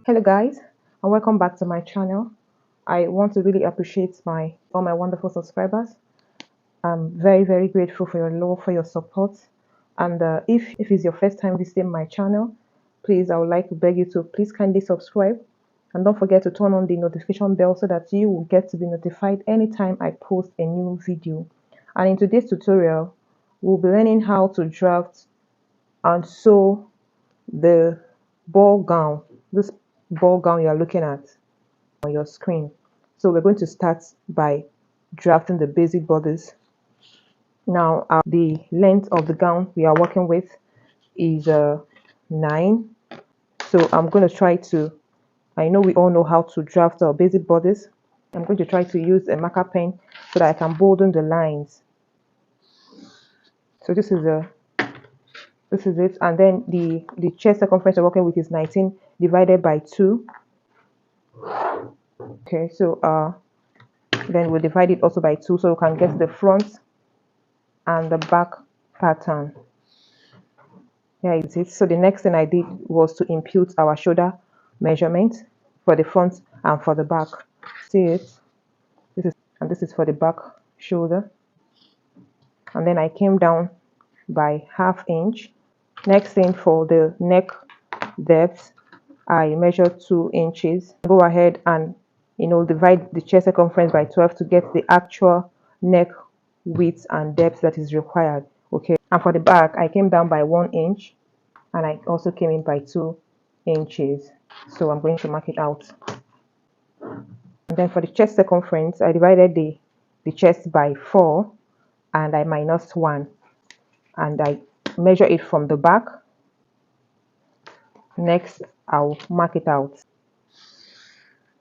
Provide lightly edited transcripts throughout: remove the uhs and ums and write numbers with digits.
Hello guys, and welcome back to my channel. I want to really appreciate all my wonderful subscribers. I'm very grateful for your love, for your support. And if it's your first time visiting my channel, please, I would like to beg you to please kindly subscribe, and don't forget to turn on the notification bell so that you will get to be notified anytime I post a new video. And in today's tutorial, we'll be learning how to draft and sew the ball gown, this ball gown you are looking at on your screen. So we're going to start by drafting the basic borders. Now the length of the gown we are working with is 9. So I'm going to try to, I know we all know how to draft our basic borders. I'm going to try to use a marker pen so that I can bolden the lines. So this is it, and then the chest circumference we're working with is 19 divided by 2. Okay, so then we'll divide it also by 2 so we can get the front and the back pattern. Here it is. So the next thing I did was to impute our shoulder measurement for the front and for the back. See it? This is for the back shoulder. And then I came down by ½ inch. Next thing, for the neck depth, I measured 2 inches. Go ahead and divide the chest circumference by 12 to get the actual neck width and depth that is required. Okay, and for the back I came down by 1 inch, and I also came in by 2 inches. So I'm going to mark it out. And then for the chest circumference, I divided the chest by 4 and I minus 1, and I measure it from the back. Next, I'll mark it out.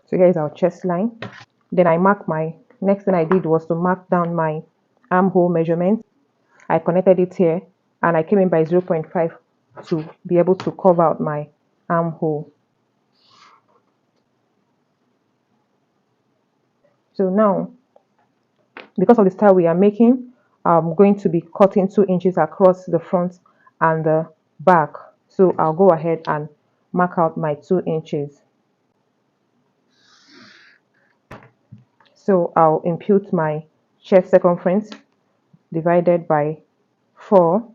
So here is our chest line. Then I mark my, next thing I did was to mark down my armhole measurement. I connected it here and I came in by 0.5 to be able to cover out my armhole. So now, because of the style we are making, I'm going to be cutting 2 inches across the front and the back. So I'll go ahead and mark out my 2 inches. So I'll impute my chest circumference divided by 4.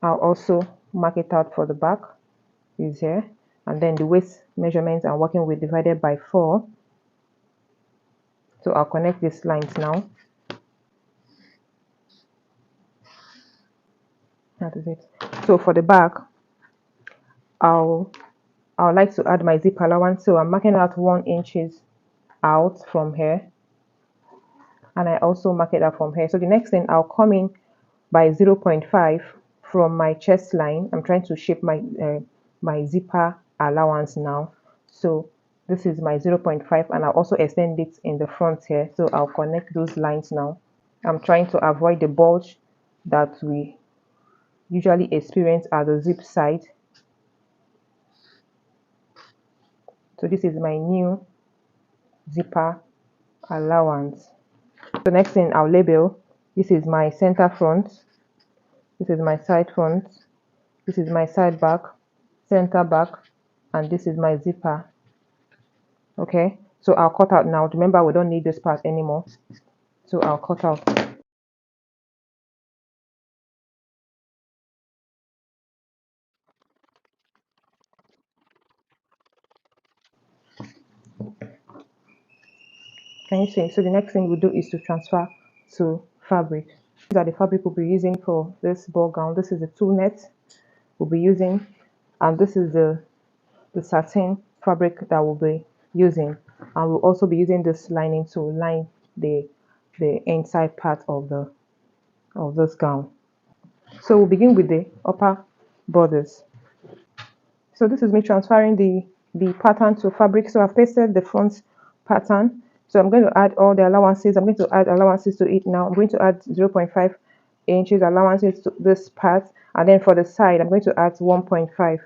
I'll also mark it out for the back, is here, and then the waist measurements I'm working with divided by 4. So I'll connect these lines now. That is it. So for the back, I would like to add my zip allowance. So I'm marking out 1 inches out from here, and I also mark it out from here. So the next thing, I'll come in by 0.5 from my chest line. I'm trying to shape my zipper allowance now. So this is my 0.5, and I'll also extend it in the front here. So I'll connect those lines now. I'm trying to avoid the bulge that we usually experience at the zip side. So this is my new zipper allowance. So next thing, I'll label. This is my center front, this is my side front, this is my side back, center back, and this is my zipper. Okay, so I'll cut out now. Remember, we don't need this part anymore, so I'll cut out. Can you see? So the next thing we do is to transfer to fabric. These are the fabric we'll be using for this ball gown. This is the tulle net we'll be using, and this is the satin fabric that we'll be using, and we'll also be using this lining to line the inside part of this gown. So we'll begin with the upper borders. So this is me transferring the pattern to fabric. So I've pasted the front pattern. So I'm going to add all the allowances. I'm going to add allowances to it now. I'm going to add 0.5 inches allowances to this part, and then for the side I'm going to add 1.5.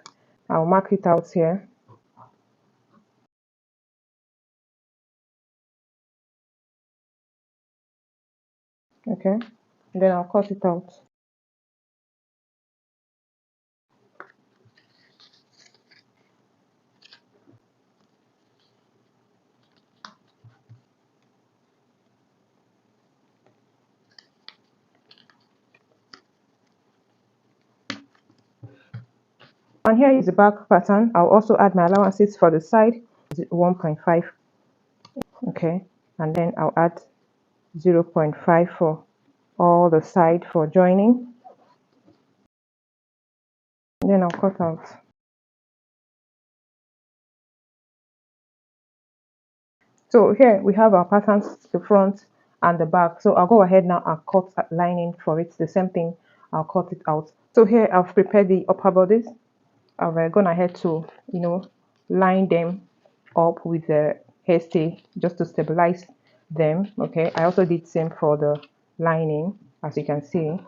I'll mark it out here. Okay, and then I'll cut it out. And here is the back pattern. I'll also add my allowances for the side, 1.5. Okay, and then I'll add 0.5 for all the side for joining. Then I'll cut out. So here we have our patterns, the front and the back. So I'll go ahead now and cut a lining for it. The same thing, I'll cut it out. So here I've prepared the upper bodies. I've gone ahead to, line them up with the hairstay just to stabilize them. Okay, I also did same for the lining, as you can see.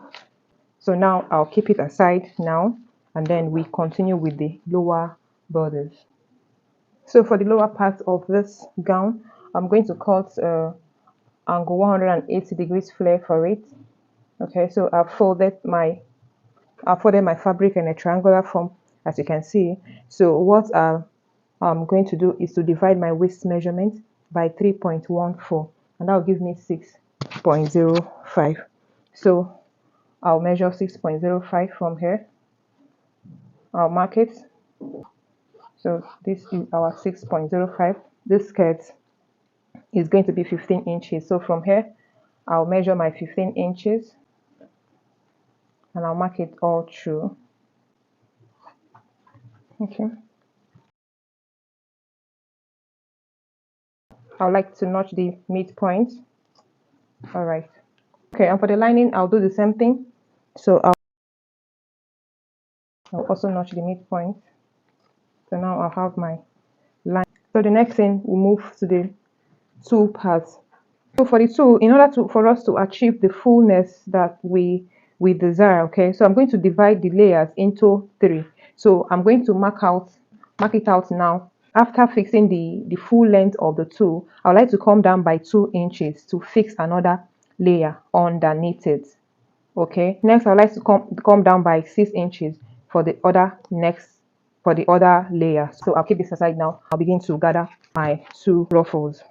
So now I'll keep it aside now, and then we continue with the lower borders. So for the lower part of this gown, I'm going to cut angle 180 degrees flare for it. Okay, so I've folded my fabric in a triangular form, as you can see. So what I'm going to do is to divide my waist measurement by 3.14, and that will give me 6.05. So I'll measure 6.05 from here. I'll mark it. So this is our 6.05. This skirt is going to be 15 inches. So from here, I'll measure my 15 inches and I'll mark it all through. Okay. I'd like to notch the midpoint. All right. Okay, and for the lining, I'll do the same thing. So I'll also notch the midpoint. So now I'll have my line. So the next thing, we'll move to the tulle parts. So for the tulle, in order for us to achieve the fullness that we desire, okay, so I'm going to divide the layers into 3. So I'm going to mark it out now. After fixing the full length of the tulle, I would like to come down by 2 inches to fix another layer underneath it. Okay, next I would like to come down by 6 inches for the other layer. So I'll keep this aside now. I'll begin to gather my 2 ruffles.